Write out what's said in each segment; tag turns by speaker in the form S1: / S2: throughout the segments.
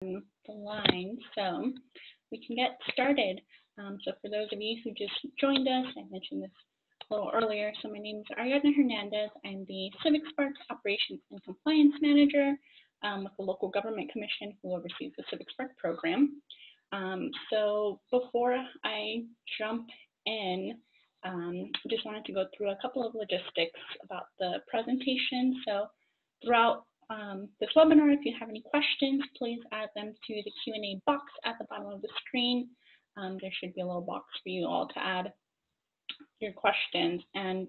S1: the line, so we can get started. So for those of you who just joined us, I mentioned this a little earlier. So my name is Ariadna Hernandez. I'm the CivicSpark Operations and Compliance Manager with the Local Government Commission, who oversees the CivicSpark program. So before I jump in, just wanted to go through a couple of logistics about the presentation. So throughout this webinar, if you have any questions, please add them to the Q&A box at the bottom of the screen. There should be a little box for you all to add your questions, and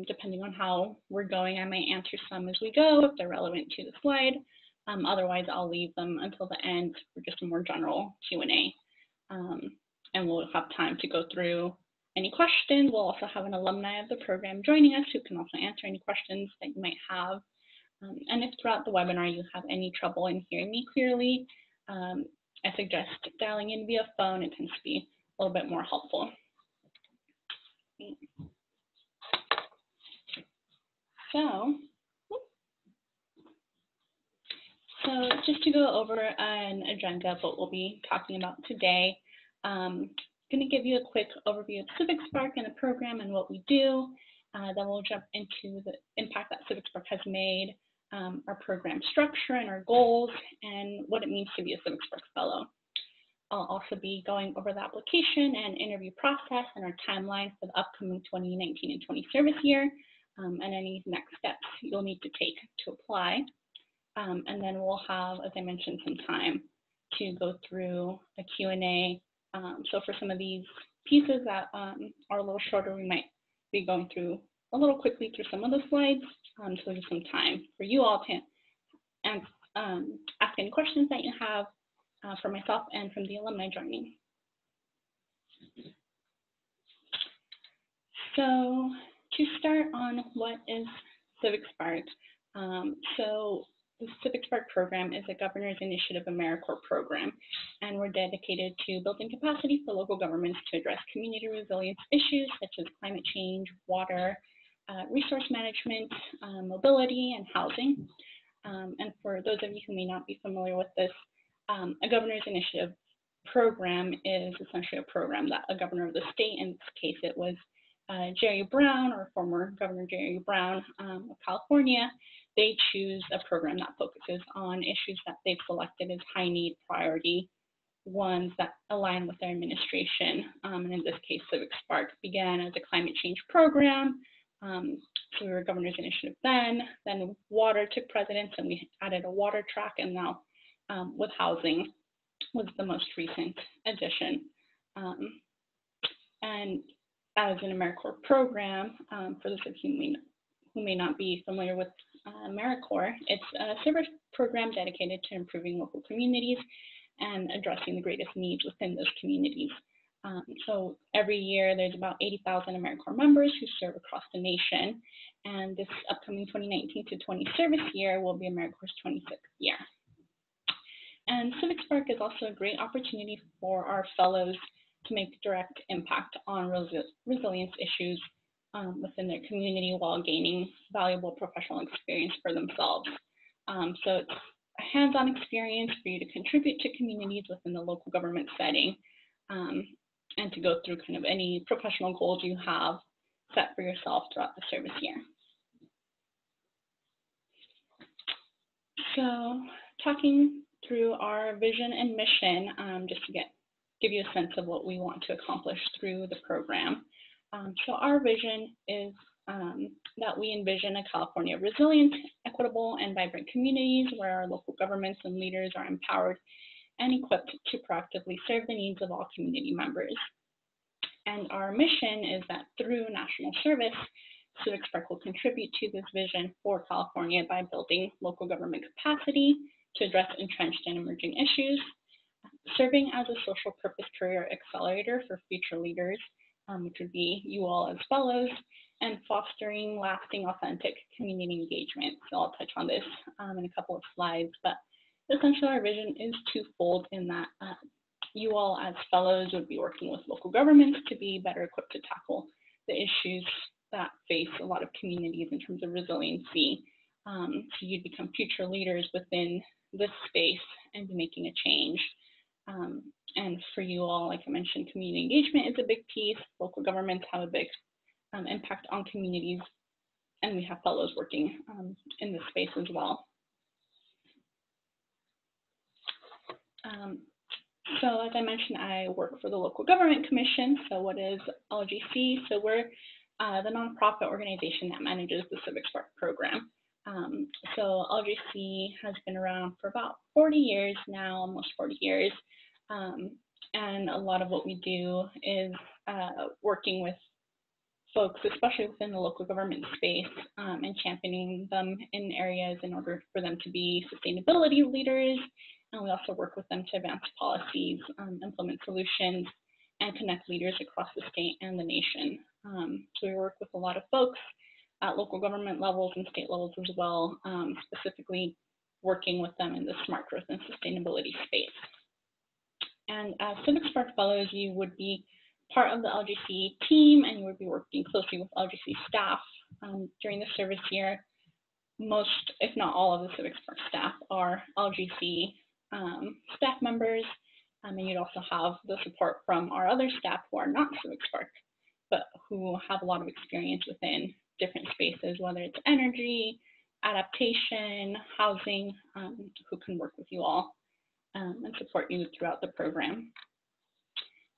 S1: depending on how we're going, I might answer some as we go if they're relevant to the slide. Otherwise, I'll leave them until the end for just a more general Q&A, and we'll have time to go through any questions. We'll also have an alumni of the program joining us who can also answer any questions that you might have. And if throughout the webinar you have any trouble in hearing me clearly, I suggest dialing in via phone. It tends to be a little bit more helpful. So just to go over an agenda of what we'll be talking about today, I'm going to give you a quick overview of CivicSpark and the program and what we do. Then we'll jump into the impact that CivicSpark has made, our program structure and our goals, and what it means to be a CivicSpark Fellow. I'll also be going over the application and interview process and our timeline for the upcoming 2019 and 20 service year, and any next steps you'll need to take to apply. And then we'll have, as I mentioned, some time to go through a Q&A. So for some of these pieces that are a little shorter, we might be going through a little quickly through some of the slides, so there's some time for you all to ask any questions that you have for myself and from the alumni joining. So to start on what is CivicSpark, so the CivicSpark program is a Governor's Initiative Americorps program, and we're dedicated to building capacity for local governments to address community resilience issues such as climate change, water, resource management, mobility, and housing. And for those of you who may not be familiar with this, a Governor's Initiative program is essentially a program that a governor of the state, in this case it was Jerry Brown, or former Governor Jerry Brown of California, they choose a program that focuses on issues that they've selected as high need priority ones that align with their administration. And in this case, CivicSpark began as a climate change program. So we were Governor's Initiative then water took precedence and we added a water track, and now with housing was the most recent addition. And as an Americorps program, for those of you who may not be familiar with Americorps, it's a service program dedicated to improving local communities and addressing the greatest needs within those communities. So every year there's about 80,000 Americorps members who serve across the nation, and this upcoming 2019 to 20 service year will be Americorps' 26th year. And CivicSpark is also a great opportunity for our fellows to make direct impact on resilience issues within their community while gaining valuable professional experience for themselves. So it's a hands-on experience for you to contribute to communities within the local government setting, and to go through kind of any professional goals you have set for yourself throughout the service year. So talking through our vision and mission, just to give you a sense of what we want to accomplish through the program. So our vision is that we envision a California of resilient, equitable, and vibrant communities where our local governments and leaders are empowered and equipped to proactively serve the needs of all community members. And our mission is that through national service, CivicSpark will contribute to this vision for California by building local government capacity to address entrenched and emerging issues, serving as a social purpose career accelerator for future leaders, which would be you all as fellows, and fostering lasting, authentic community engagement. So I'll touch on this in a couple of slides, but essentially our vision is twofold in that you all as fellows would be working with local governments to be better equipped to tackle the issues that face a lot of communities in terms of resiliency. So you'd become future leaders within this space and be making a change. And for you all, like I mentioned, community engagement is a big piece. Local governments have a big impact on communities, and we have fellows working in this space as well. So as I mentioned, I work for the Local Government Commission. So what is LGC? So we're the nonprofit organization that manages the CivicSpark program. So LGC has been around for about 40 years now, almost 40 years. And a lot of what we do is working with folks, especially within the local government space, and championing them in areas in order for them to be sustainability leaders. And we also work with them to advance policies, implement solutions, and connect leaders across the state and the nation. So we work with a lot of folks at local government levels and state levels as well, specifically working with them in the smart growth and sustainability space. And as CivicSpark fellows, you would be part of the LGC team, and you would be working closely with LGC staff during the service year. Most, if not all, of the CivicSpark staff are LGC staff members, and you'd also have the support from our other staff who are not CivicSpark, but who have a lot of experience within different spaces, whether it's energy, adaptation, housing, who can work with you all and support you throughout the program.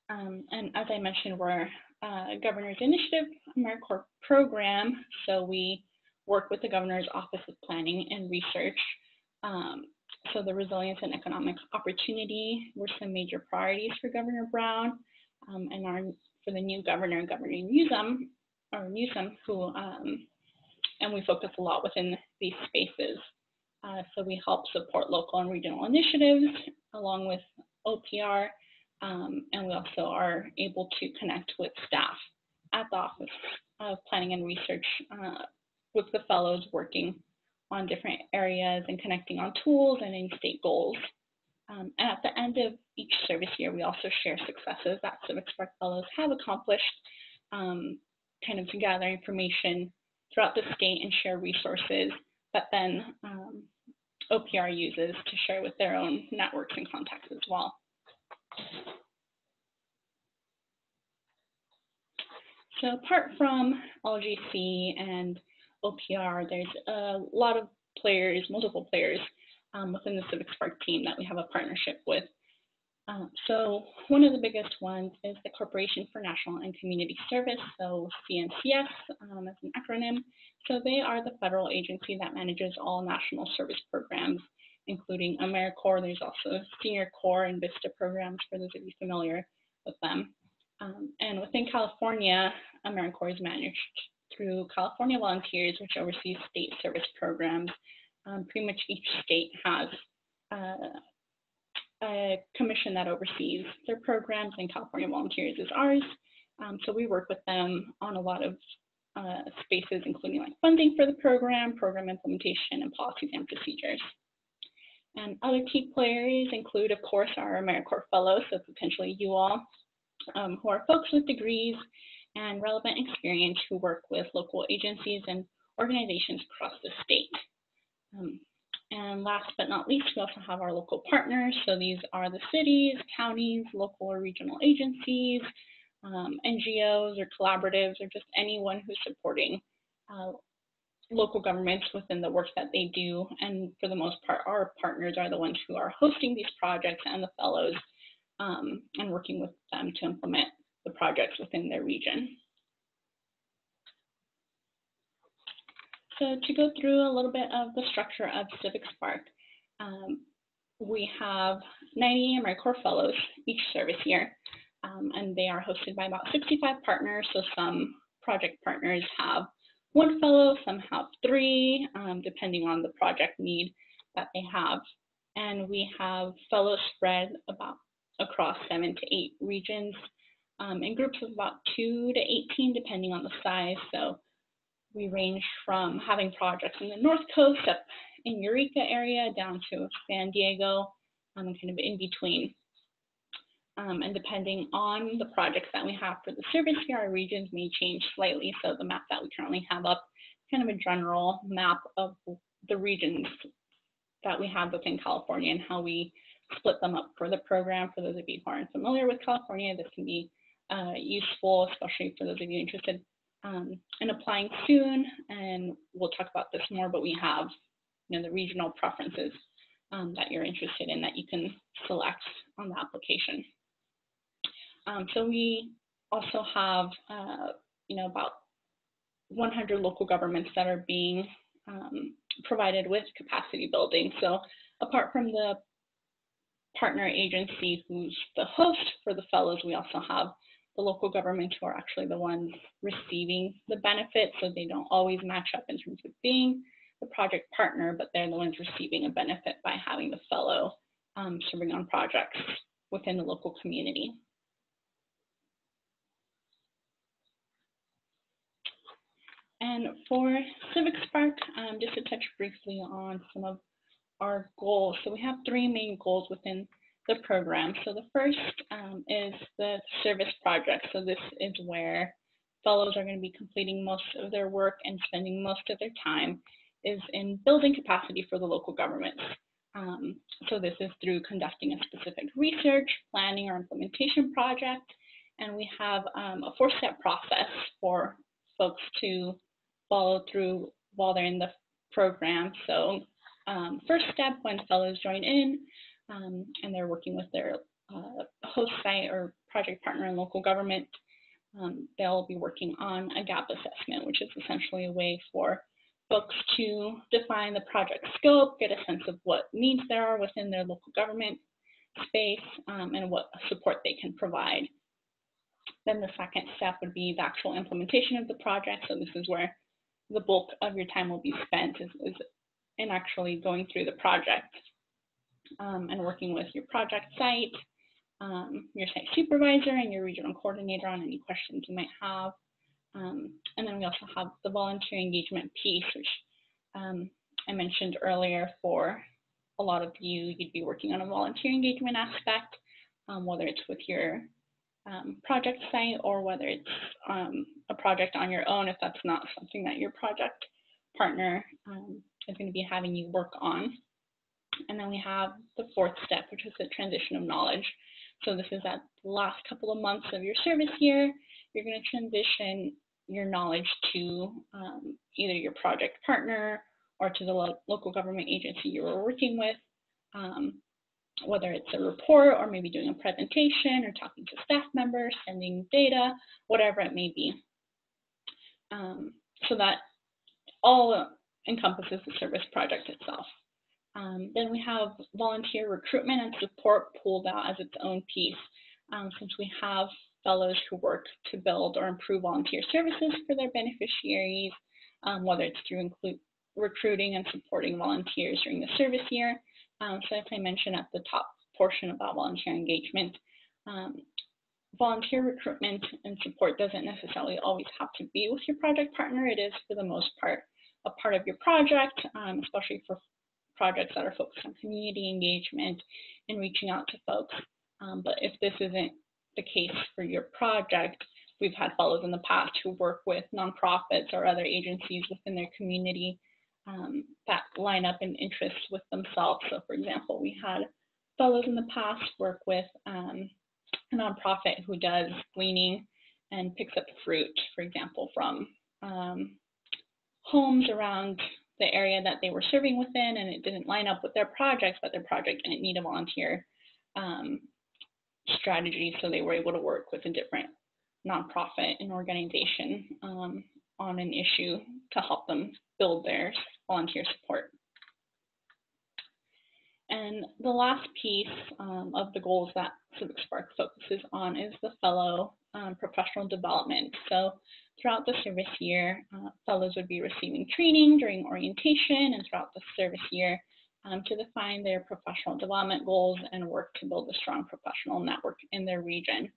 S1: And as I mentioned, we're a Governor's Initiative Americorps Program, so we work with the Governor's Office of Planning and Research. So the resilience and economic opportunity were some major priorities for Governor Brown, and for the new governor, Governor Newsom, who, and we focus a lot within these spaces. So we help support local and regional initiatives along with OPR, and we also are able to connect with staff at the Office of Planning and Research with the fellows working on different areas and connecting on tools and in-state goals. And at the end of each service year, we also share successes that CivicSpark fellows have accomplished, kind of to gather information throughout the state and share resources that then OPR uses to share with their own networks and contacts as well. So apart from LGC and OPR, there's a lot of players, multiple players within the CivicSpark team that we have a partnership with. So one of the biggest ones is the Corporation for National and Community Service, so CNCS as an acronym. So they are the federal agency that manages all national service programs, including Americorps. There's also Senior Corps and VISTA programs for those of you familiar with them. And within California, Americorps is managed through California Volunteers, which oversees state service programs. Pretty much each state has a commission that oversees their programs, and California Volunteers is ours. So we work with them on a lot of spaces, including like funding for the program implementation, and policies and procedures. And other key players include, of course, our Americorps fellows, so potentially you all, who are folks with degrees and relevant experience who work with local agencies and organizations across the state. And last but not least, we also have our local partners. So these are the cities, counties, local or regional agencies, NGOs or collaboratives, or just anyone who's supporting local governments within the work that they do. And for the most part, our partners are the ones who are hosting these projects and the fellows, and working with them to implement the projects within their region. So to go through a little bit of the structure of CivicSpark, we have 90 Americorps fellows each service year, and they are hosted by about 65 partners. So some project partners have 1 fellow, some have 3, depending on the project need that they have. And we have fellows spread about across 7 to 8 regions, in groups of about 2 to 18, depending on the size. So we range from having projects in the North Coast up in Eureka area down to San Diego, and kind of in between. And depending on the projects that we have for the service year, our regions may change slightly. So the map that we currently have up, kind of a general map of the regions that we have within California and how we split them up for the program. For those of you who aren't familiar with California, this can be useful, especially for those of you interested in applying soon. And we'll talk about this more, but we have the regional preferences that you're interested in that you can select on the application. So we also have about 100 local governments that are being provided with capacity building. So apart from the partner agency who's the host for the fellows, we also have the local governments who are actually the ones receiving the benefit. So they don't always match up in terms of being the project partner, but they're the ones receiving a benefit by having the fellow serving on projects within the local community. And for CivicSpark, just to touch briefly on some of our goals. So we have 3 main goals within the program. So the first is the service project. So this is where fellows are going to be completing most of their work and spending most of their time is in building capacity for the local governments. So this is through conducting a specific research, planning, or implementation project. And we have a 4-step process for folks to follow through while they're in the program. So first step, when fellows join in and they're working with their host site or project partner in local government, they'll be working on a gap assessment, which is essentially a way for folks to define the project scope, get a sense of what needs there are within their local government space, and what support they can provide. Then the second step would be the actual implementation of the project. So this is where the bulk of your time will be spent is in actually going through the project and working with your project site, your site supervisor, and your regional coordinator on any questions you might have. And then we also have the volunteer engagement piece, which I mentioned earlier. For a lot of you, you'd be working on a volunteer engagement aspect, whether it's with your project site or whether it's a project on your own, if that's not something that your project partner is going to be having you work on. And then we have the 4th step, which is the transition of knowledge. So this is at the last couple of months of your service year. You're going to transition your knowledge to either your project partner or to the local government agency you were working with, whether it's a report or maybe doing a presentation or talking to staff members, sending data, whatever it may be. So that all encompasses the service project itself. Then we have volunteer recruitment and support pulled out as its own piece, since we have fellows who work to build or improve volunteer services for their beneficiaries, whether it's through recruiting and supporting volunteers during the service year. So as I mentioned at the top portion about volunteer engagement, volunteer recruitment and support doesn't necessarily always have to be with your project partner. It is, for the most part, a part of your project, especially for projects that are focused on community engagement and reaching out to folks. But if this isn't the case for your project, we've had fellows in the past who work with nonprofits or other agencies within their community that line up in interests with themselves. So for example, we had fellows in the past work with a nonprofit who does gleaning and picks up fruit, for example, from homes around the area that they were serving within, and it didn't line up with their projects, but their project didn't need a volunteer strategy, so they were able to work with a different nonprofit and organization on an issue to help them build their volunteer support. And the last piece of the goals that CivicSpark focuses on is the fellow professional development. So throughout the service year, fellows would be receiving training during orientation and throughout the service year to define their professional development goals and work to build a strong professional network in their region.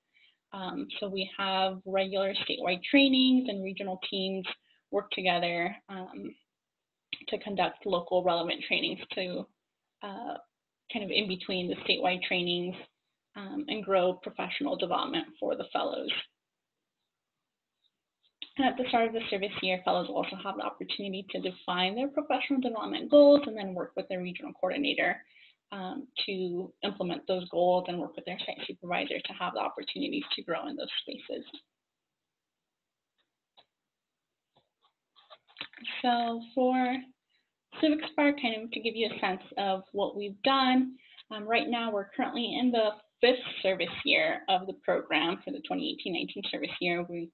S1: So we have regular statewide trainings, and regional teams work together to conduct local relevant trainings to kind of in between the statewide trainings and grow professional development for the fellows. And at the start of the service year, fellows will also have the opportunity to define their professional development goals and then work with their regional coordinator to implement those goals and work with their site supervisor to have the opportunities to grow in those spaces. So for CivicSpark, kind of to give you a sense of what we've done, right now we're currently in the 5th service year of the program for the 2018-19 service year. We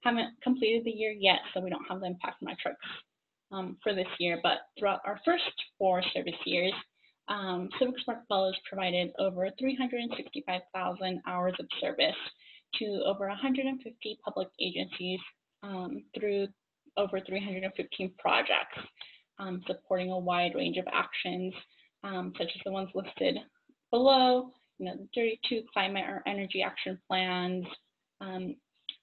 S1: haven't completed the year yet, so we don't have the impact metrics for this year, but throughout our first 4 service years, CivicSpark Fellows provided over 365,000 hours of service to over 150 public agencies through over 315 projects, supporting a wide range of actions, such as the ones listed below, the 32 climate or energy action plans,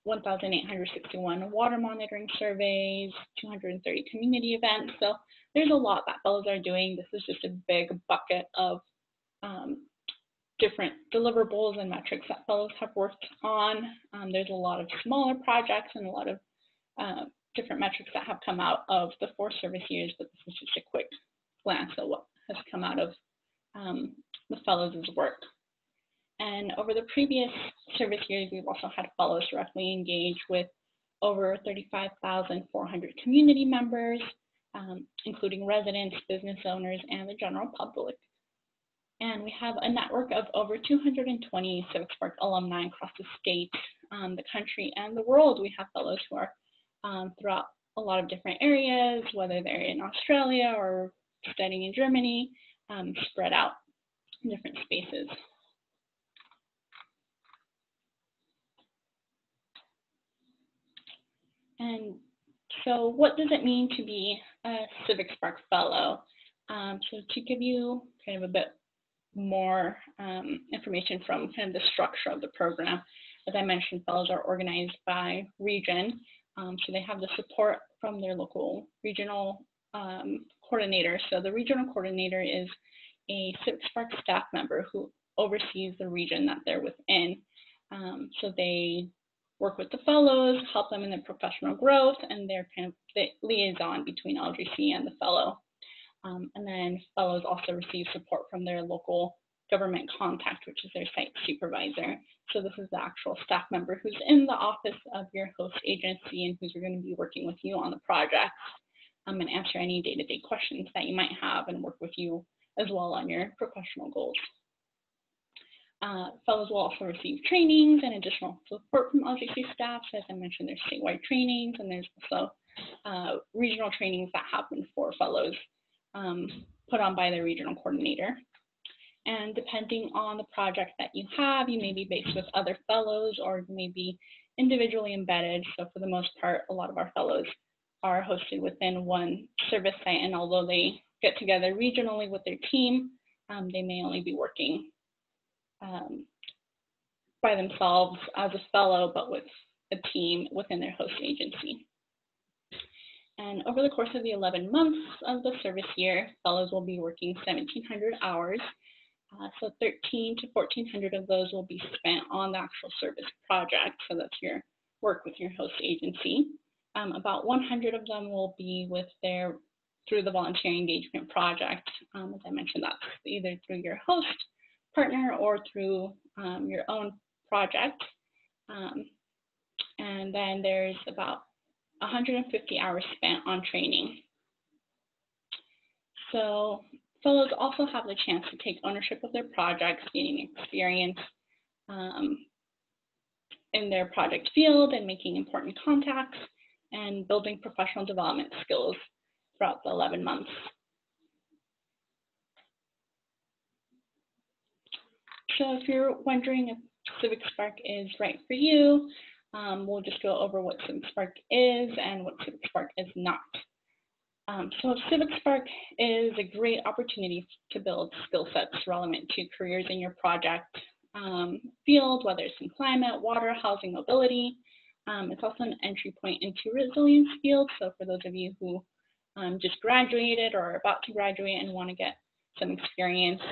S1: 1,861 water monitoring surveys, 230 community events. So there's a lot that fellows are doing. This is just a big bucket of different deliverables and metrics that fellows have worked on. There's a lot of smaller projects and a lot of different metrics that have come out of the 4 service years, but this is just a quick glance at what has come out of the fellows' work. And over the previous service years, we've also had fellows directly engage with over 35,400 community members, including residents, business owners, and the general public. And we have a network of over 220 CivicSpark alumni across the state, the country, and the world. We have fellows who are throughout a lot of different areas, whether they're in Australia or studying in Germany, spread out in different spaces. And so what does it mean to be a CivicSpark Fellow? So to give you kind of a bit more information from kind of the structure of the program, as I mentioned, fellows are organized by region. So they have the support from their local regional coordinator. So the regional coordinator is a CivicSpark staff member who oversees the region that they're within. So they work with the fellows, help them in their professional growth, and they're kind of the liaison between Lgc and the fellow. And then fellows also receive support from their local government contact, which is their site supervisor. So this is the actual staff member who's in the office of your host agency and who's going to be working with you on the project and answer any day-to-day questions that you might have and work with you as well on your professional goals. Fellows will also receive trainings and additional support from Lgc staff. So as I mentioned, there's statewide trainings, and there's also regional trainings that happen for fellows put on by the regional coordinator. And depending on the project that you have, you may be based with other fellows or you may be individually embedded. So for the most part, a lot of our fellows are hosted within one service site, and although they get together regionally with their team, they may only be working by themselves as a fellow, but with a team within their host agency. And over the course of the 11 months of the service year, fellows will be working 1,700 hours. So 1,300 to 1,400 of those will be spent on the actual service project. So that's your work with your host agency. About 100 of them will be with through the volunteer engagement project. As I mentioned, that's either through your host partner or through your own project. And then there's about 150 hours spent on training. So fellows also have the chance to take ownership of their projects, gaining experience in their project field and making important contacts and building professional development skills throughout the 11 months. So if you're wondering if CivicSpark is right for you, we'll just go over what CivicSpark is and what CivicSpark is not. So CivicSpark is a great opportunity to build skill sets relevant to careers in your project field, whether it's in climate, water, housing, mobility. It's also an entry point into resilience field. So for those of you who just graduated or are about to graduate and want to get some experience,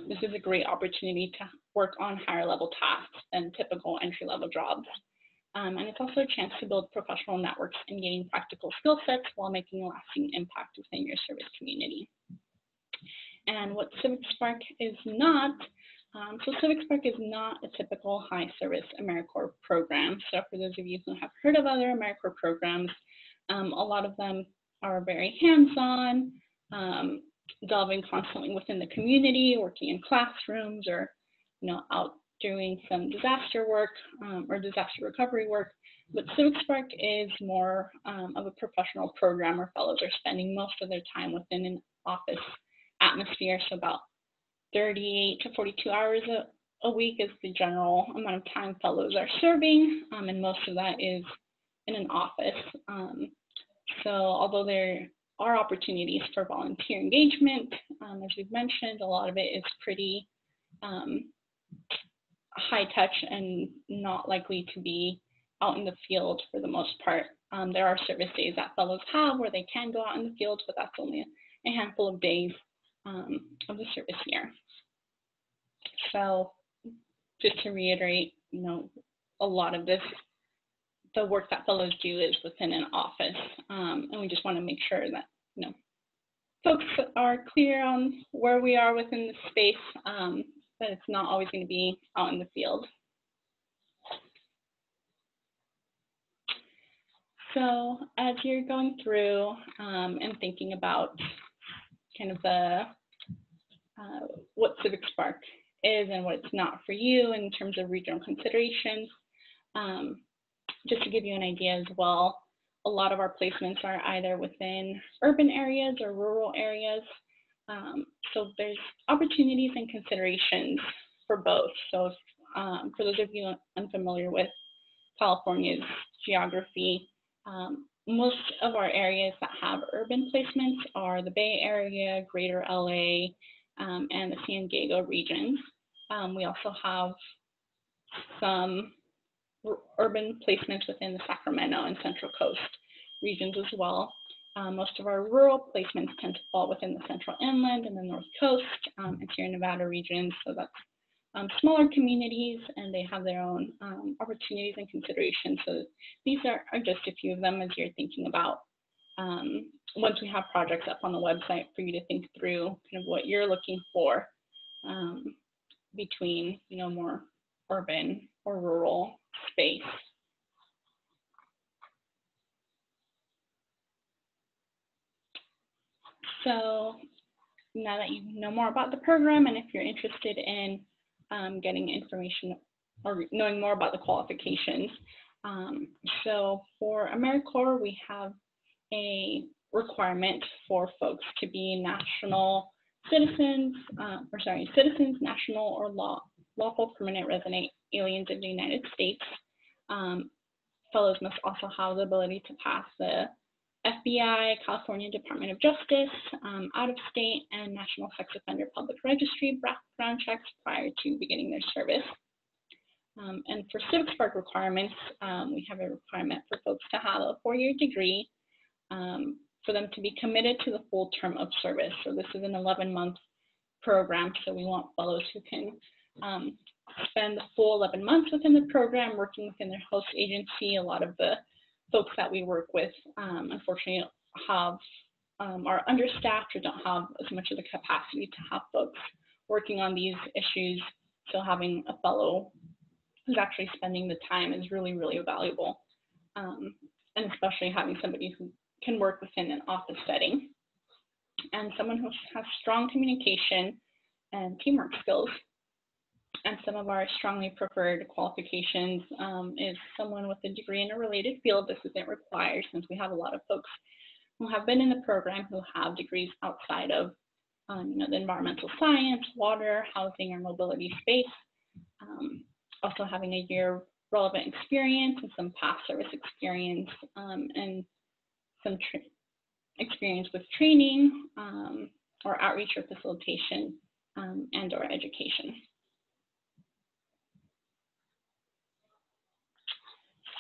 S1: this is a great opportunity to work on higher level tasks than typical entry level jobs. And it's also a chance to build professional networks and gain practical skill sets while making a lasting impact within your service community. And what CivicSpark is not, so CivicSpark is not a typical high service Americorps program. So for those of you who have heard of other Americorps programs, a lot of them are very hands-on, delving constantly within the community, working in classrooms, or out doing some disaster work or disaster recovery work. But CivicSpark is more of a professional program where fellows are spending most of their time within an office atmosphere. So about 38 to 42 hours a week is the general amount of time fellows are serving, and most of that is in an office. So although there are opportunities for volunteer engagement, as we've mentioned, a lot of it is pretty high touch and not likely to be out in the field for the most part. There are service days that fellows have where they can go out in the field, but that's only a handful of days of the service year. So just to reiterate, a lot of the work that fellows do is within an office, and we just want to make sure that folks are clear on where we are within the space, but it's not always going to be out in the field. So as you're going through and thinking about kind of the what CivicSpark is and what it's not for you in terms of regional considerations, just to give you an idea as well, a lot of our placements are either within urban areas or rural areas. So there's opportunities and considerations for both. So for those of you unfamiliar with California's geography, most of our areas that have urban placements are the Bay Area, Greater LA, and the San Diego regions. We also have some urban placements within the Sacramento and Central Coast regions as well. Most of our rural placements tend to fall within the Central Inland and the North Coast and Sierra Nevada regions. So that's smaller communities, and they have their own opportunities and considerations. So these are just a few of them as you're thinking about once we have projects up on the website for you to think through kind of what you're looking for between more urban or rural space. So now that you know more about the program, and if you're interested in getting information or knowing more about the qualifications, so for Americorps, we have a requirement for folks to be national citizens, citizens, national, or lawful permanent resident aliens of the United States. Fellows must also have the ability to pass the FBI, California Department of Justice, out-of-state, and National Sex Offender Public Registry background checks prior to beginning their service. And for CivicSpark requirements, we have a requirement for folks to have a 4-year degree, for them to be committed to the full term of service. So this is an 11-month program, so we want fellows who can spend the full 11 months within the program, working within their host agency. A lot of the folks that we work with, unfortunately, are understaffed or don't have as much of the capacity to have folks working on these issues. So having a fellow who's actually spending the time is really, really valuable, and especially having somebody who can work within an office setting, and someone who has strong communication and teamwork skills. And some of our strongly preferred qualifications is someone with a degree in a related field. This isn't required since we have a lot of folks who have been in the program who have degrees outside of the environmental science, water, housing, or mobility space. Also having a year relevant experience and some past service experience, and some experience with training or outreach or facilitation and or education.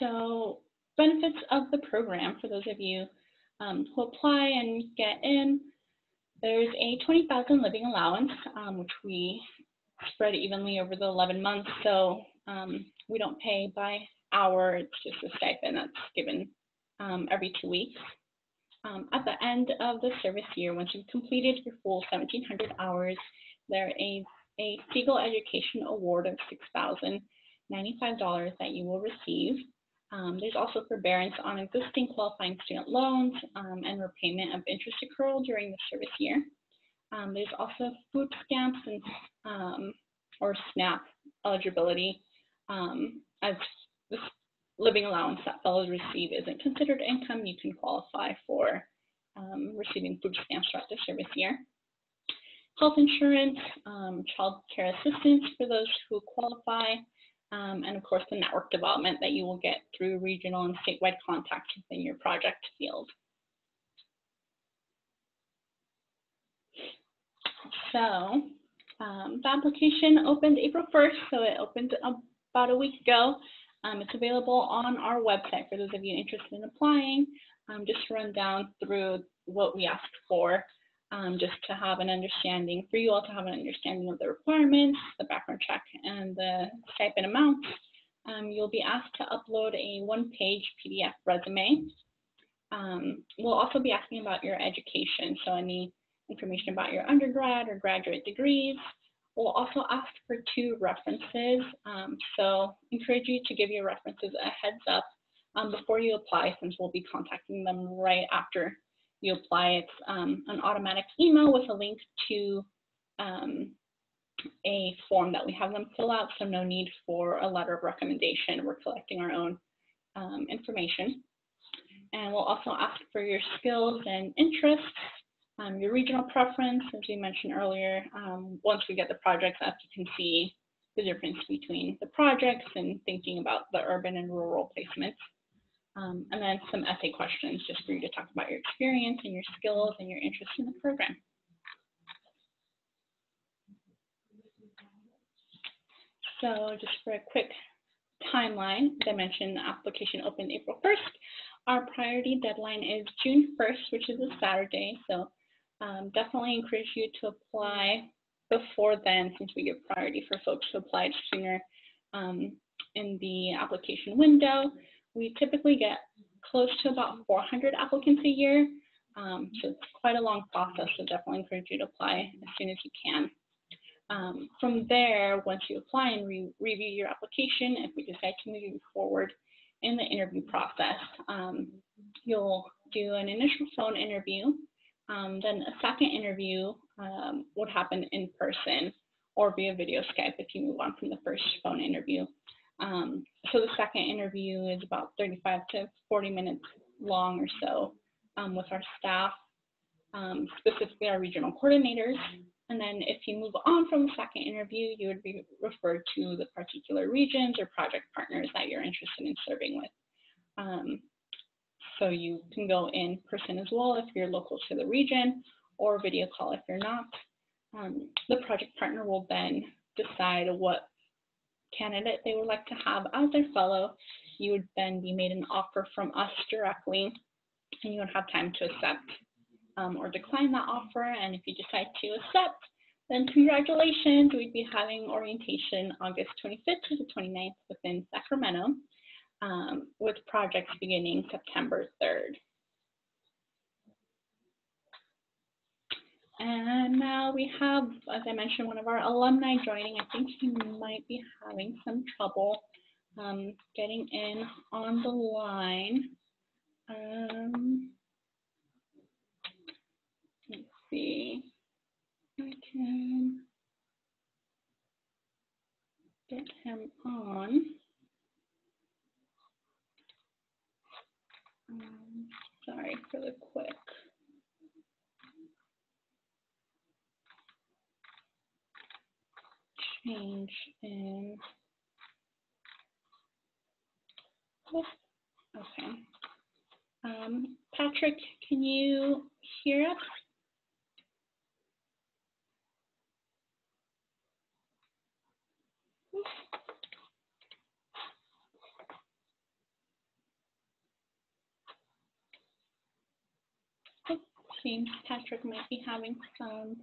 S1: So benefits of the program for those of you who apply and get in, there's a $20,000 living allowance, which we spread evenly over the 11 months. So we don't pay by hour. It's just a stipend that's given every 2 weeks. At the end of the service year, once you've completed your full 1,700 hours, there is a Siegel Education Award of $6,095 that you will receive. There's also forbearance on existing qualifying student loans and repayment of interest accrual during the service year. There's also food stamps and or SNAP eligibility, as this living allowance that fellows receive isn't considered income. You can qualify for receiving food stamps throughout the service year. Health insurance, child care assistance for those who qualify, and of course the network development that you will get through regional and statewide contacts within your project field. So the application opened April 1st, so it opened about a week ago. It's available on our website for those of you interested in applying. Just to run down through what we asked for, just to have an understanding, for you all to have an understanding of the requirements, the background check, and the stipend amounts. You'll be asked to upload a one-page PDF resume. We'll also be asking about your education, so any information about your undergrad or graduate degrees. We'll also ask for 2 references, so encourage you to give your references a heads up before you apply, since we'll be contacting them right after you apply. It's an automatic email with a link to a form that we have them fill out, so no need for a letter of recommendation. We're collecting our own information. And we'll also ask for your skills and interests. Your regional preference, as we mentioned earlier. Once we get the projects up, you can see the difference between the projects and thinking about the urban and rural placements. And then some essay questions just for you to talk about your experience and your skills and your interest in the program. So just for a quick timeline, as I mentioned, the application opened April 1st. Our priority deadline is June 1st, which is a Saturday. So definitely encourage you to apply before then, since we give priority for folks who applied sooner in the application window. We typically get close to about 400 applicants a year, so it's quite a long process, so definitely encourage you to apply as soon as you can. From there, once you apply and review your application, if we decide to move you forward in the interview process, you'll do an initial phone interview. Then a second interview would happen in person or via video Skype if you move on from the first phone interview. So the second interview is about 35 to 40 minutes long or so with our staff, specifically our regional coordinators. And then if you move on from the second interview, you would be referred to the particular regions or project partners that you're interested in serving with. So you can go in person as well if you're local to the region, or video call if you're not. The project partner will then decide what candidate they would like to have as their fellow. You would then be made an offer from us directly, and you would have time to accept or decline that offer. And if you decide to accept, then congratulations. We'd be having orientation August 25th to the 29th within Sacramento, with projects beginning September 3rd. And now we have, as I mentioned, one of our alumni joining. I think he might be having some trouble getting in on the line. Let's see. I can get him on. Sorry for the quick change in. Okay. Patrick, can you hear us? It seems Patrick might be having some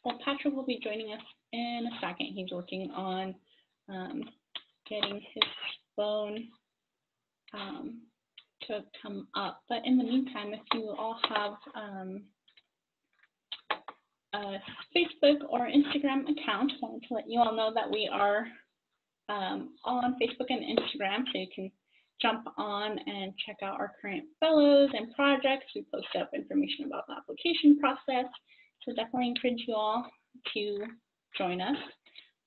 S1: Well, Patrick will be joining us in a second. He's working on getting his phone to come up. But in the meantime, if you all have a Facebook or Instagram account, I wanted to let you all know that we are on Facebook and Instagram, so you can jump on and check out our current fellows and projects. We post up information about the application process, so definitely encourage you all to join us.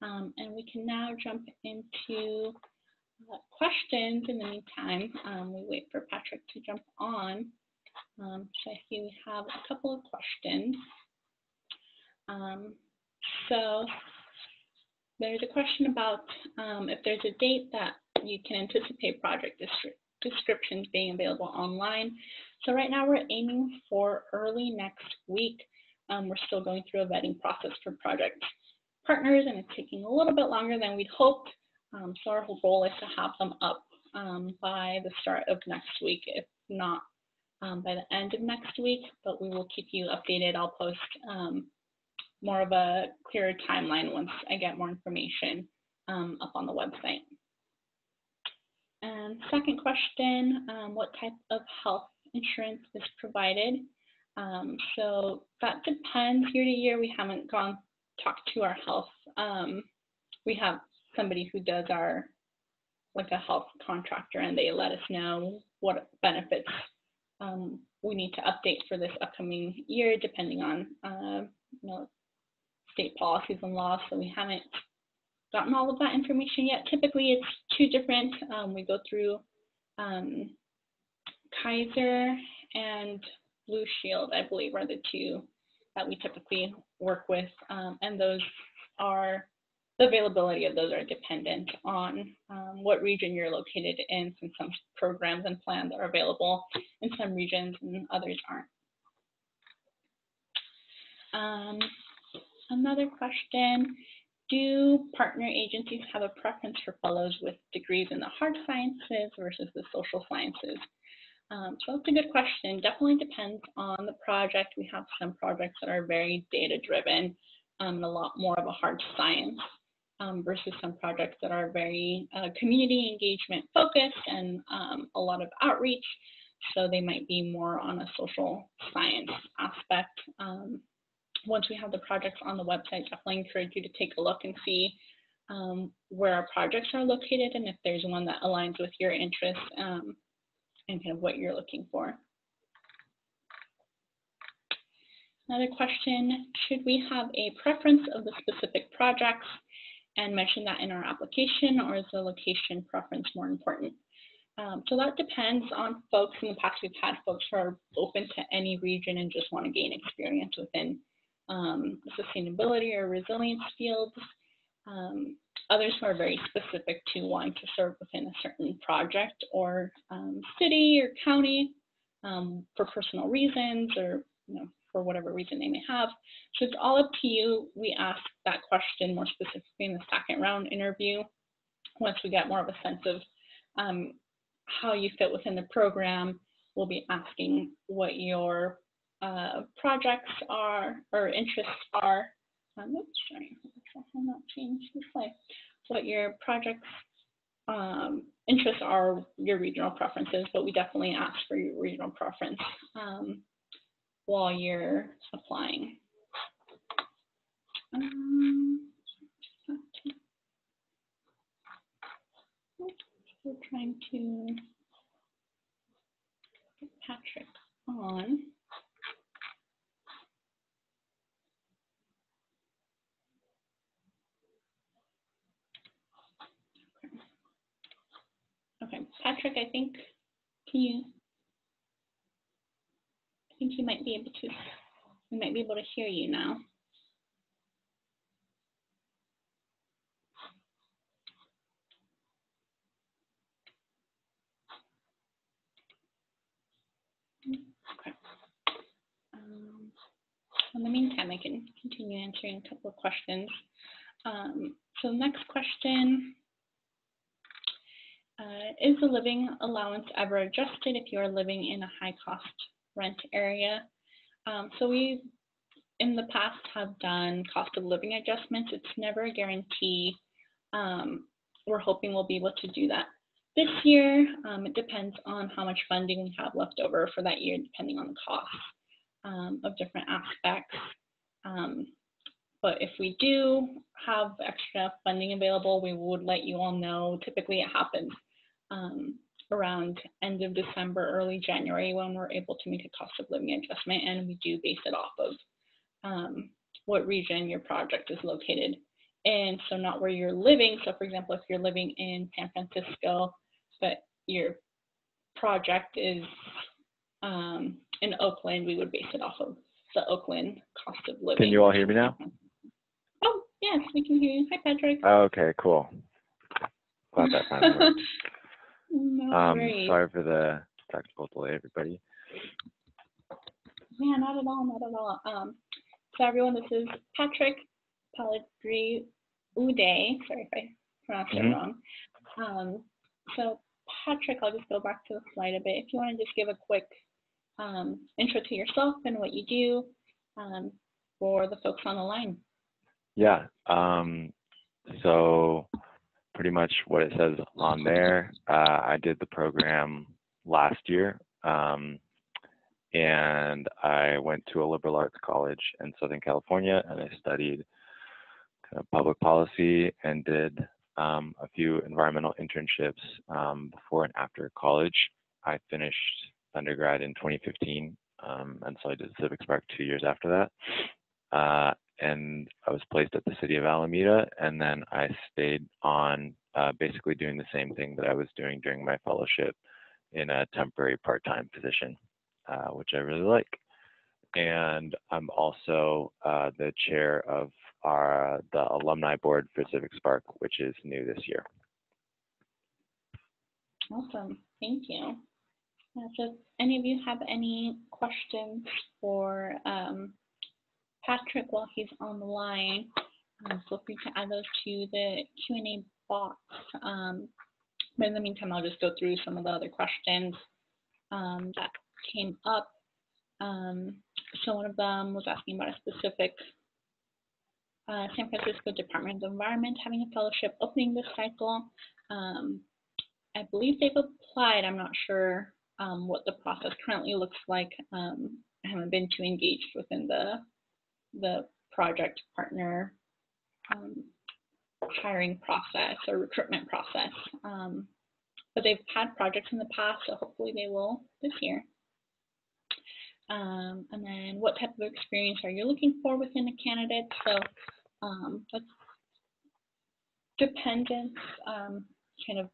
S1: And we can now jump into questions in the meantime. We wait for Patrick to jump on. So I see we have a couple of questions. So there's a question about if there's a date that you can anticipate project descriptions being available online. So right now we're aiming for early next week. We're still going through a vetting process for project partners, and it's taking a little bit longer than we'd hoped. So our whole goal is to have them up by the start of next week, if not by the end of next week, but we will keep you updated. I'll post more of a clearer timeline once I get more information up on the website. And second question, what type of health insurance is provided? So that depends year to year. We haven't talked to our health. We have somebody who does our, like a health contractor, and they let us know what benefits we need to update for this upcoming year, depending on you know, state policies and laws. So we haven't gotten all of that information yet. Typically it's two different. We go through Kaiser and Blue Shield, I believe, are the two that we typically work with, and those are, the availability of those are dependent on what region you're located in, since some programs and plans are available in some regions and others aren't. Another question, do partner agencies have a preference for fellows with degrees in the hard sciences versus the social sciences? So that's a good question. Definitely depends on the project. We have some projects that are very data-driven and a lot more of a hard science versus some projects that are very community engagement focused and a lot of outreach. So they might be more on a social science aspect. Once we have the projects on the website, definitely encourage you to take a look and see where our projects are located and if there's one that aligns with your interests and kind of what you're looking for. Another question, should we have a preference of the specific projects and mention that in our application, or is the location preference more important? So that depends on folks. In the past, we've had folks who are open to any region and just want to gain experience within sustainability or resilience fields. Others who are very specific to wanting to serve within a certain project or city or county for personal reasons, or for whatever reason they may have. So it's all up to you. We ask that question more specifically in the second round interview, once we get more of a sense of how you fit within the program. We'll be asking what your projects are or interests are. Oops, sorry, I'll not change this way. What your projects interests are, your regional preferences, but we definitely ask for your regional preference while you're applying. We're trying to get Patrick on. Okay, Patrick, I think you might be able to. We might be able to hear you now. Okay. In the meantime, I can continue answering a couple of questions. So the next question. Is the living allowance ever adjusted if you are living in a high cost rent area? So we in the past have done cost of living adjustments. It's never a guarantee. We're hoping we'll be able to do that this year. It depends on how much funding we have left over for that year, depending on the cost of different aspects. But if we do have extra funding available, we would let you all know. Typically it happens around end of December, early January, when we're able to make a cost of living adjustment, and we do base it off of what region your project is located in. So not where you're living. So for example, if you're living in San Francisco, but your project is in Oakland, we would base it off of the Oakland cost of living.
S2: Can you all hear me now?
S1: Oh, yes, we can hear you. Hi, Patrick.
S2: Oh, okay, cool. Glad that finally worked.
S1: No worries.
S2: Sorry for the technical delay, everybody.
S1: Yeah, not at all, not at all. So everyone, this is Patrick Pellegrini Uday. Sorry if I pronounced it wrong. So Patrick, I'll just go back to the slide a bit. If you want to just give a quick intro to yourself and what you do for the folks on the line.
S2: Yeah, so pretty much what it says on there, I did the program last year, and I went to a liberal arts college in Southern California, and I studied kind of public policy and did a few environmental internships before and after college. I finished undergrad in 2015, and so I did CivicSpark 2 years after that. And I was placed at the city of Alameda, and then I stayed on basically doing the same thing that I was doing during my fellowship in a temporary part-time position, which I really like. And I'm also the chair of the alumni board for CivicSpark, which is new this year.
S1: Awesome, thank you. So if any of you have any questions for Patrick while he's on the line, feel free to add those to the Q&A box. But in the meantime, I'll just go through some of the other questions that came up. So one of them was asking about a specific San Francisco Department of Environment having a fellowship opening this cycle. I believe they've applied. I'm not sure what the process currently looks like. I haven't been too engaged within the project partner hiring process or recruitment process. But they've had projects in the past, so hopefully they will this year. And then what type of experience are you looking for within a candidate? So that's dependent, kind of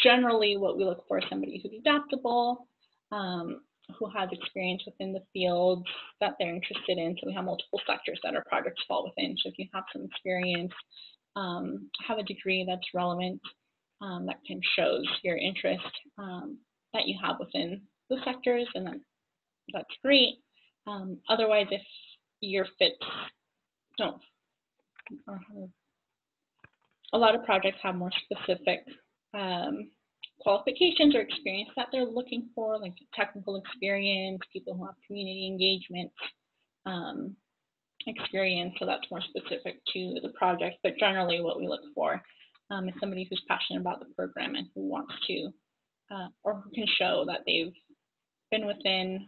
S1: generally what we look for is somebody who's adaptable, who has experience within the field that they're interested in. So we have multiple sectors that our projects fall within. So if you have some experience, have a degree that's relevant, that can shows your interest that you have within the sectors, and then that's great. Otherwise, if your fits don't, a lot of projects have more specific qualifications or experience that they're looking for, like technical experience, people who have community engagement experience, so that's more specific to the project. But generally what we look for is somebody who's passionate about the program and who wants to, or who can show that they've been within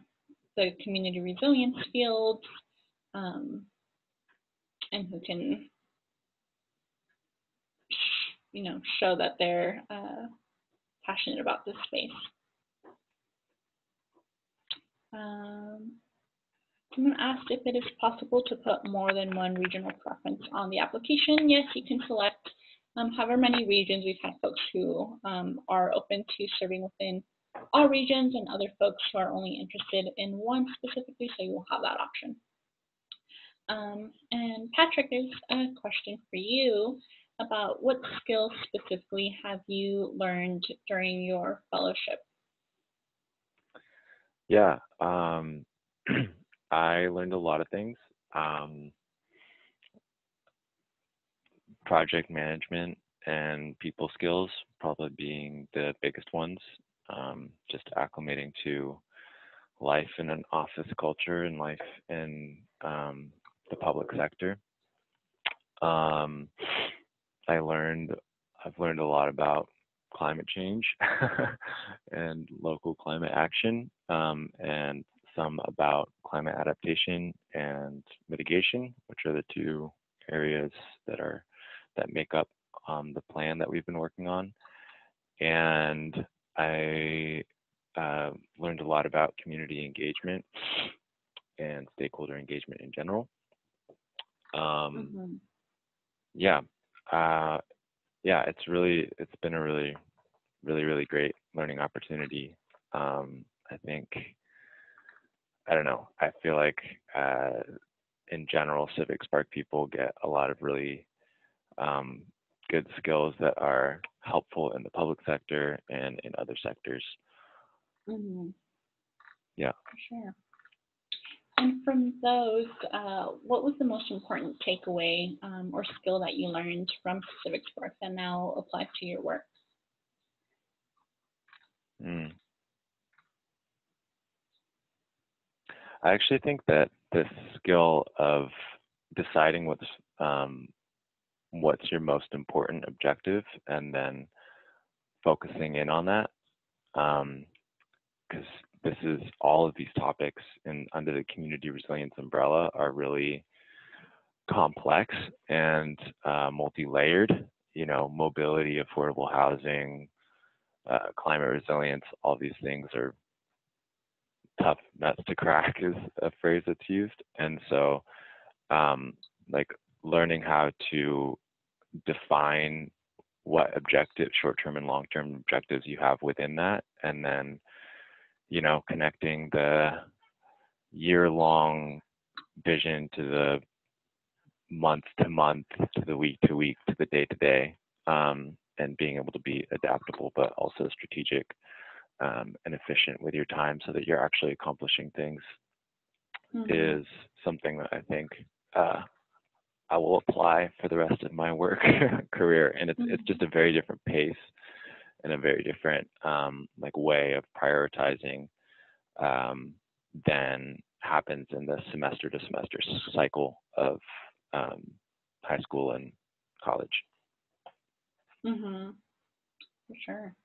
S1: the community resilience field, and who can, you know, show that they're passionate about this space. Someone asked if it is possible to put more than one regional preference on the application. Yes, you can select however many regions. We've had folks who are open to serving within all regions, and other folks who are only interested in one specifically, so you will have that option. And Patrick, there's a question for you about what skills specifically have you learned during your fellowship?
S2: Yeah, I learned a lot of things. Project management and people skills probably being the biggest ones. Just acclimating to life in an office culture and life in the public sector. I've learned a lot about climate change and local climate action, and some about climate adaptation and mitigation, which are the two areas that make up the plan that we've been working on. And I learned a lot about community engagement and stakeholder engagement in general. Yeah, it's been a really great learning opportunity. I think, I don't know, I feel like in general, CivicSpark people get a lot of really good skills that are helpful in the public sector and in other sectors. Yeah.
S1: For sure. And from those, what was the most important takeaway or skill that you learned from CivicSpark that now applies to your work?
S2: I actually think that this skill of deciding what's your most important objective and then focusing in on that, because this is all of these topics under the community resilience umbrella are really complex and multi-layered. You know, mobility, affordable housing, climate resilience, all these things are tough nuts to crack is a phrase that's used. And so like learning how to define what short-term and long-term objectives you have within that, and then, you know, connecting the year-long vision to the month-to-month, to the week-to-week, to the day-to-day, and being able to be adaptable, but also strategic and efficient with your time so that you're actually accomplishing things is something that I think I will apply for the rest of my work career. And it's just a very different pace and a very different like way of prioritizing than happens in the semester to semester cycle of high school and college.
S1: For sure.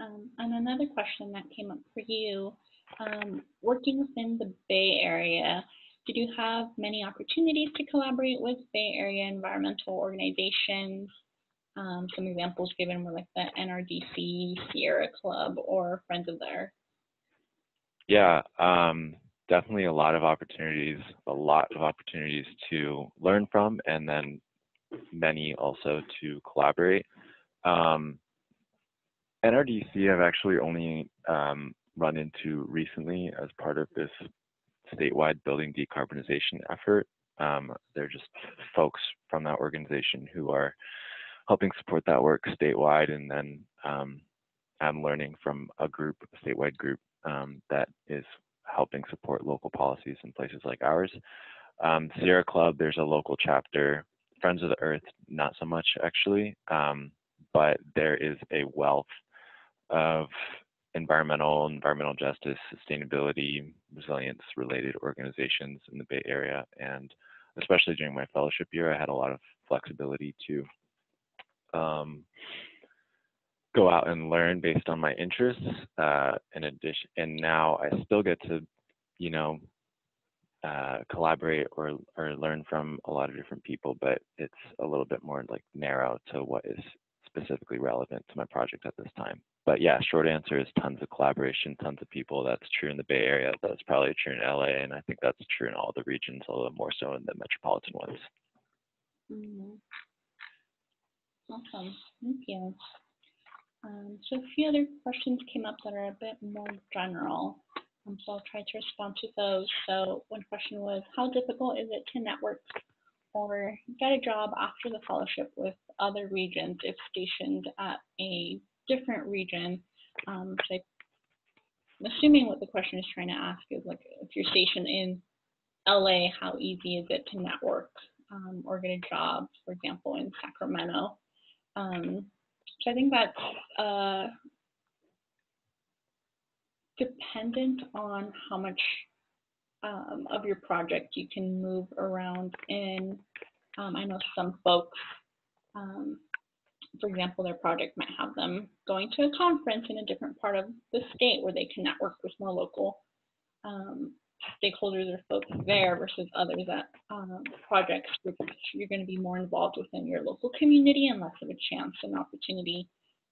S1: And another question that came up for you, working within the Bay Area, did you have many opportunities to collaborate with Bay Area environmental organizations? Some examples given were like the NRDC, Sierra Club, or Friends of the Earth.
S2: Yeah, definitely a lot of opportunities to learn from, and then many also to collaborate. NRDC I've actually only run into recently as part of this statewide building decarbonization effort. They're just folks from that organization who are helping support that work statewide, and then I'm learning from a statewide group that is helping support local policies in places like ours. Sierra Club, there's a local chapter. Friends of the Earth, not so much actually, but there is a wealth of environmental justice, sustainability, resilience related organizations in the Bay Area. And especially during my fellowship year, I had a lot of flexibility to go out and learn based on my interests. In addition, and now I still get to, you know, collaborate or learn from a lot of different people, but it's a little bit more like narrow to what is specifically relevant to my project at this time. But yeah, short answer is tons of collaboration, tons of people. That's true in the Bay Area. That's probably true in LA, and I think that's true in all the regions, although more so in the metropolitan ones.
S1: Awesome, thank you. So a few other questions came up that are a bit more general. So I'll try to respond to those. So one question was, how difficult is it to network or get a job after the fellowship with other regions if stationed at a different region? So I'm assuming what the question is trying to ask is, like, if you're stationed in LA, how easy is it to network or get a job, for example, in Sacramento? So I think that's dependent on how much of your project you can move around in. I know some folks, for example, their project might have them going to a conference in a different part of the state where they can network with more local stakeholders or folks there versus others at projects which you're going to be more involved within your local community and less of a chance and opportunity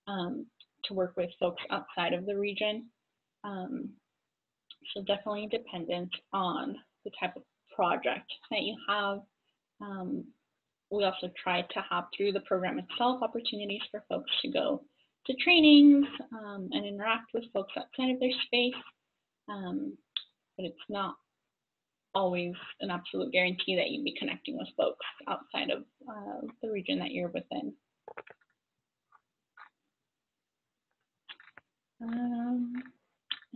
S1: to work with folks outside of the region. So definitely dependent on the type of project that you have. We also try to have through the program itself opportunities for folks to go to trainings and interact with folks outside of their space. But it's not always an absolute guarantee that you'd be connecting with folks outside of the region that you're within.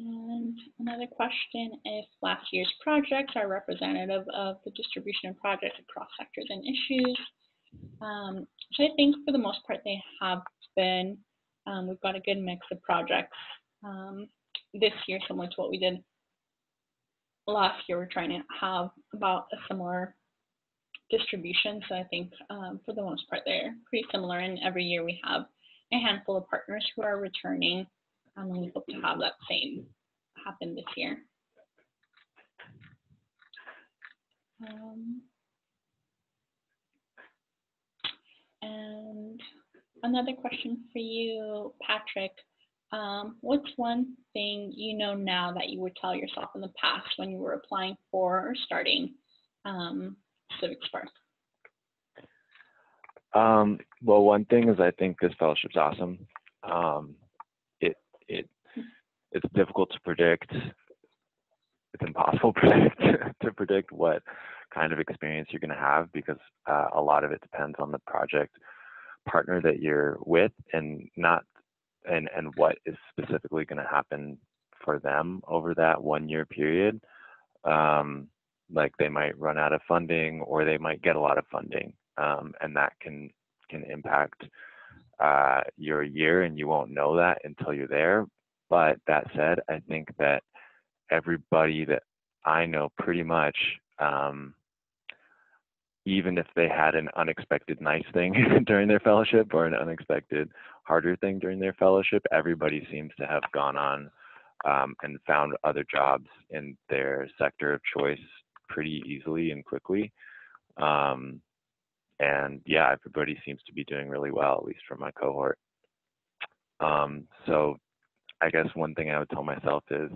S1: And another question, if last year's projects are representative of the distribution of projects across sectors and issues. So I think for the most part they have been. We've got a good mix of projects this year, similar to what we did last year. We're trying to have about a similar distribution. So I think for the most part they're pretty similar, and every year we have a handful of partners who are returning. And we hope to have that same happen this year. And another question for you, Patrick. What's one thing you know now that you would tell yourself in the past when you were applying for or starting CivicSpark?
S2: Well, one thing is I think this fellowship's awesome. It's difficult to predict. It's impossible to predict what kind of experience you're going to have, because a lot of it depends on the project partner that you're with, and what is specifically going to happen for them over that 1 year period. Like they might run out of funding, or they might get a lot of funding, and that can impact your year, and you won't know that until you're there. But that said, I think that everybody that I know pretty much, even if they had an unexpected nice thing during their fellowship or an unexpected harder thing during their fellowship, everybody seems to have gone on and found other jobs in their sector of choice pretty easily and quickly. And yeah, everybody seems to be doing really well, at least from my cohort. So I guess one thing I would tell myself is,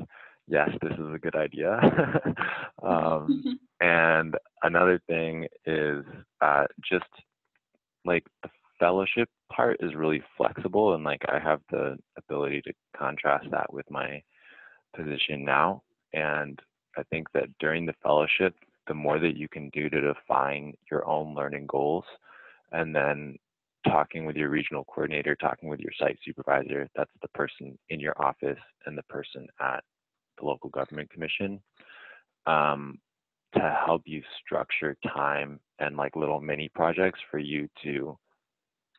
S2: yes, this is a good idea. And another thing is just like the fellowship part is really flexible, and like I have the ability to contrast that with my position now. And I think that during the fellowship, the more that you can do to define your own learning goals, and then talking with your regional coordinator, talking with your site supervisor, that's the person in your office and the person at the local government commission, to help you structure time and like little mini projects for you to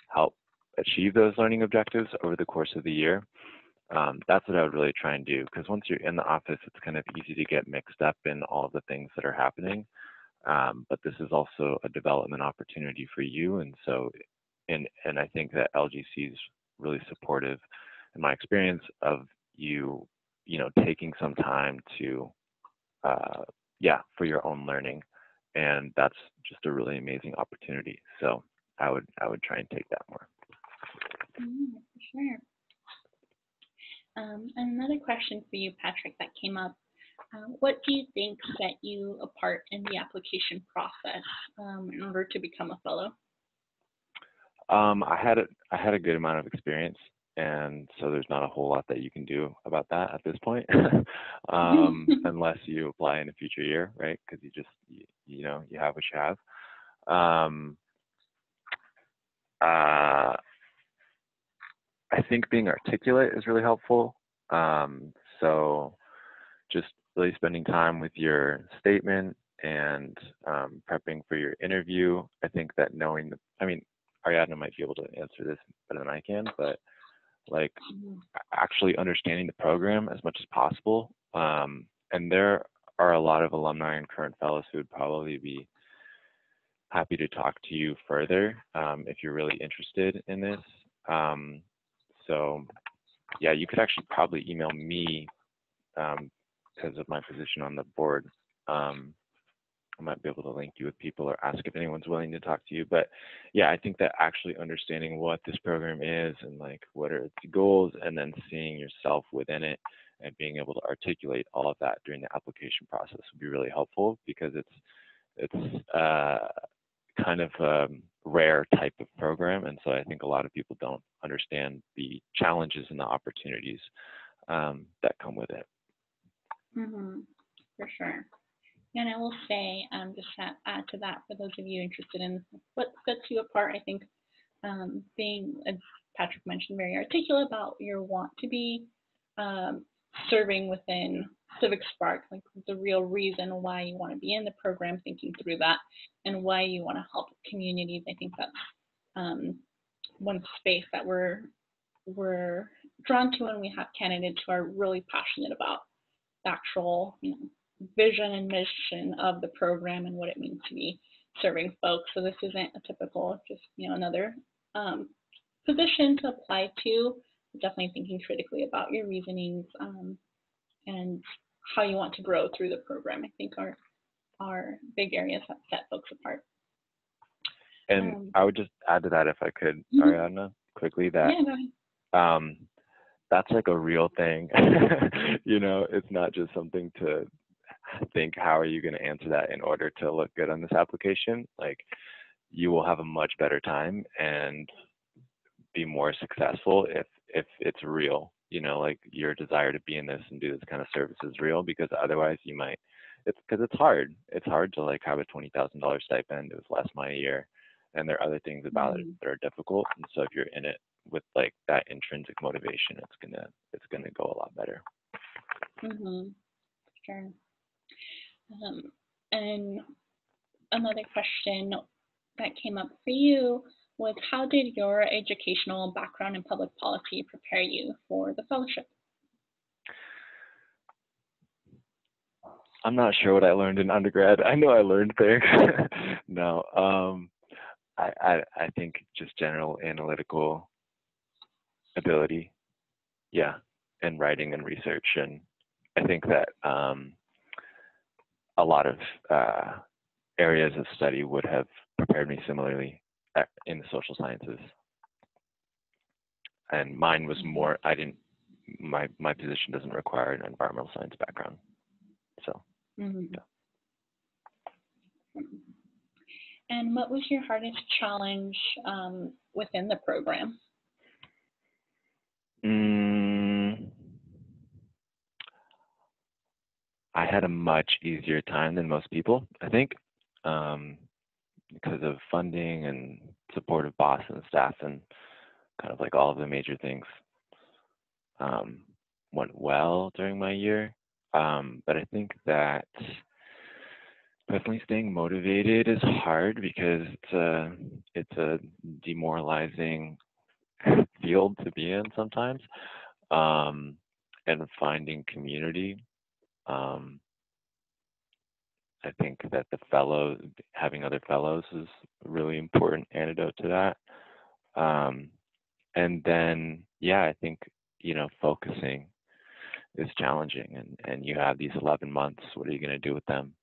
S2: help achieve those learning objectives over the course of the year. That's what I would really try and do, because once you're in the office, it's kind of easy to get mixed up in all of the things that are happening. But this is also a development opportunity for you. And so, and I think that LGC is really supportive, in my experience, of you taking some time to, for your own learning. And that's just a really amazing opportunity. So I would try and take that more.
S1: For sure. Another question for you, Patrick, that came up. What do you think set you apart in the application process in order to become a fellow?
S2: I had a good amount of experience, and so there's not a whole lot that you can do about that at this point, unless you apply in a future year, right? Because you have what you have. I think being articulate is really helpful. So just really spending time with your statement and prepping for your interview. I think that Ariadna might be able to answer this better than I can, but like actually understanding the program as much as possible. And there are a lot of alumni and current fellows who would probably be happy to talk to you further if you're really interested in this. So yeah, you could actually probably email me because of my position on the board. I might be able to link you with people or ask if anyone's willing to talk to you. But yeah, I think that actually understanding what this program is and like what are its goals, and then seeing yourself within it and being able to articulate all of that during the application process would be really helpful, because it's kind of a rare type of program. And so I think a lot of people don't understand the challenges and the opportunities that come with it.
S1: For sure. And I will say, just to add to that, for those of you interested in what sets you apart, I think being, as Patrick mentioned, very articulate about your want to be serving within CivicSpark, like the real reason why you want to be in the program, thinking through that, and why you want to help communities. I think that's one space that we're drawn to, and we have candidates who are really passionate about the actual, vision and mission of the program and what it means to be serving folks. So this isn't a typical, just another position to apply to. Definitely thinking critically about your reasonings and how you want to grow through the program, I think are big areas that set folks apart.
S2: And I would just add to that, if I could, Ariadna, quickly, that that's like a real thing. It's not just something to think, how are you going to answer that in order to look good on this application? Like, you will have a much better time and be more successful if it's real, like your desire to be in this and do this kind of service is real, because otherwise you might, it's hard to like have a $20,000 stipend. It was less money a year, and there are other things about it that are difficult. And so if you're in it with like that intrinsic motivation, it's gonna go a lot better.
S1: Sure. And another question that came up for you was, how did your educational background in public policy prepare you for the fellowship?
S2: I'm not sure what I learned in undergrad. I know I learned things. No, I think just general analytical ability, and writing and research. And I think that a lot of areas of study would have prepared me similarly in the social sciences. And mine was more, my position doesn't require an environmental science background. So, yeah.
S1: And what was your hardest challenge within the program?
S2: I had a much easier time than most people, I think, because of funding and supportive boss and staff, and kind of like all of the major things went well during my year. But I think that definitely staying motivated is hard, because it's a demoralizing field to be in sometimes, and finding community. I think that having other fellows is a really important antidote to that. And then, I think, focusing is challenging, and you have these 11 months, what are you going to do with them?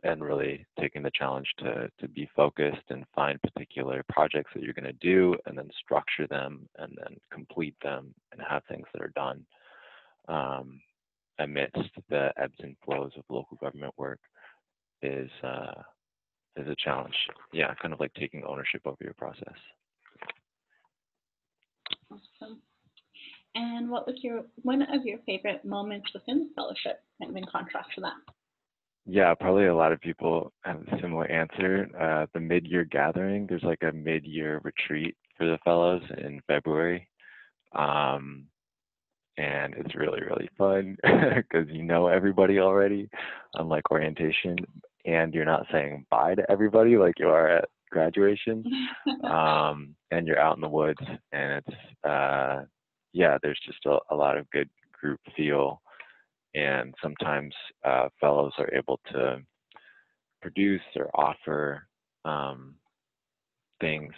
S2: And really taking the challenge to be focused and find particular projects that you're going to do, and then structure them, and then complete them, and have things that are done amidst the ebbs and flows of local government work is a challenge. Yeah, kind of like taking ownership over your process.
S1: Awesome. And what was one of your favorite moments within the fellowship, kind of in contrast to that?
S2: Yeah, probably a lot of people have a similar answer. The mid-year gathering, there's like a mid-year retreat for the fellows in February. And it's really, really fun because you know everybody already, unlike orientation, and you're not saying bye to everybody like you are at graduation. And you're out in the woods, and it's, there's just a lot of good group feel. and sometimes fellows are able to produce or offer things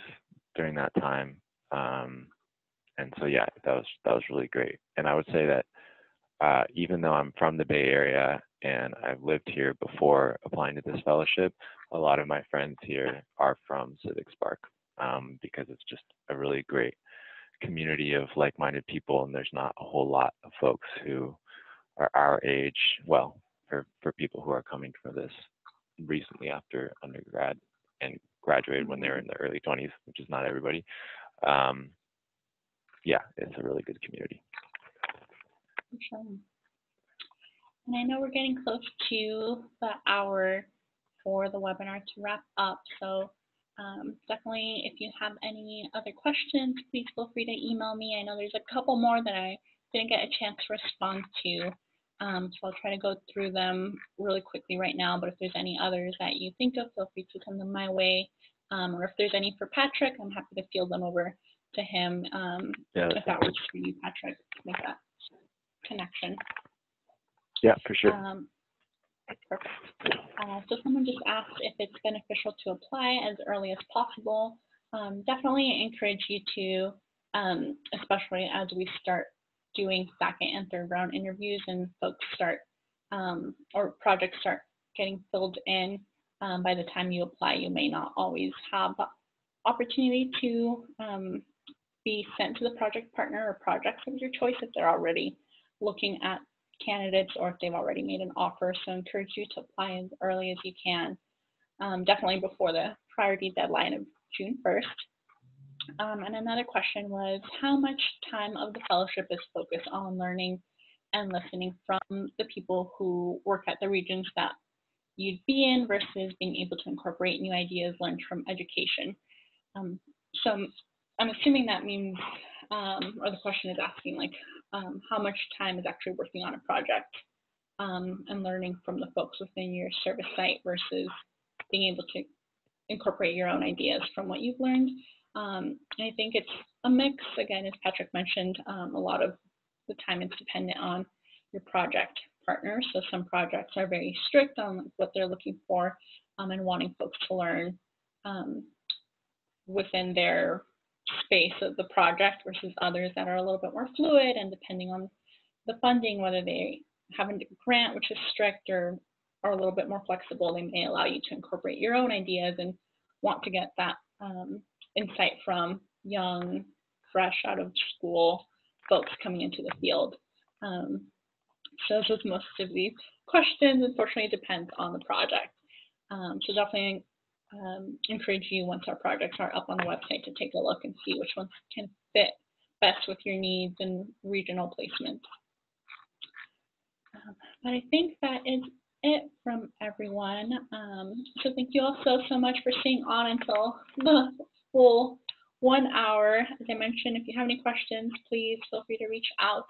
S2: during that time. And so yeah, that was really great. And I would say that even though I'm from the Bay Area and I've lived here before applying to this fellowship, a lot of my friends here are from CivicSpark, because it's just a really great community of like-minded people, and there's not a whole lot of folks who are our age, well, for people who are coming for this recently after undergrad and graduated when they were in their early 20s, which is not everybody. Yeah, it's a really good community.
S1: Sure. And I know we're getting close to the hour for the webinar to wrap up. So definitely, if you have any other questions, please feel free to email me. I know there's a couple more that I didn't get a chance to respond to. So I'll try to go through them really quickly right now. But if there's any others that you think of, feel free to send them my way. Or if there's any for Patrick, I'm happy to field them over to him. If that works for you, Patrick, to make that connection.
S2: Yeah, for sure.
S1: Perfect. So someone just asked if it's beneficial to apply as early as possible. Definitely encourage you to, especially as we start doing second and third round interviews and folks start, or projects start getting filled in. By the time you apply, you may not always have the opportunity to be sent to the project partner or projects of your choice if they're already looking at candidates or if they've already made an offer. So I encourage you to apply as early as you can, definitely before the priority deadline of June 1st. And another question was, how much time of the fellowship is focused on learning and listening from the people who work at the regions that you'd be in versus being able to incorporate new ideas learned from education? So I'm assuming that means, or the question is asking, like, how much time is actually working on a project and learning from the folks within your service site versus being able to incorporate your own ideas from what you've learned. I think it's a mix. Again, as Patrick mentioned, a lot of the time it's dependent on your project partner. So some projects are very strict on what they're looking for and wanting folks to learn within their space of the project versus others that are a little bit more fluid, and depending on the funding, whether they have a grant which is strict or a little bit more flexible, they may allow you to incorporate your own ideas and want to get that insight from young, fresh out of school folks coming into the field. So with most of these questions, unfortunately, it depends on the project. So definitely encourage you, once our projects are up on the website, to take a look and see which ones can fit best with your needs and regional placement. But I think that is it from everyone. So thank you all so much for staying on until the full 1 hour. As I mentioned, if you have any questions, please feel free to reach out.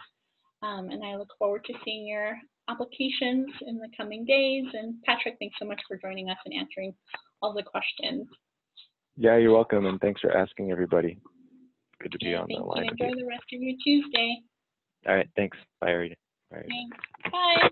S1: And I look forward to seeing your applications in the coming days. And Patrick, thanks so much for joining us and answering all the questions.
S2: Yeah, you're welcome, and thanks for asking, everybody. Good to be on the line.
S1: Enjoy the rest of your Tuesday.
S2: All right, thanks. Bye, Rita.
S1: Thanks. Bye.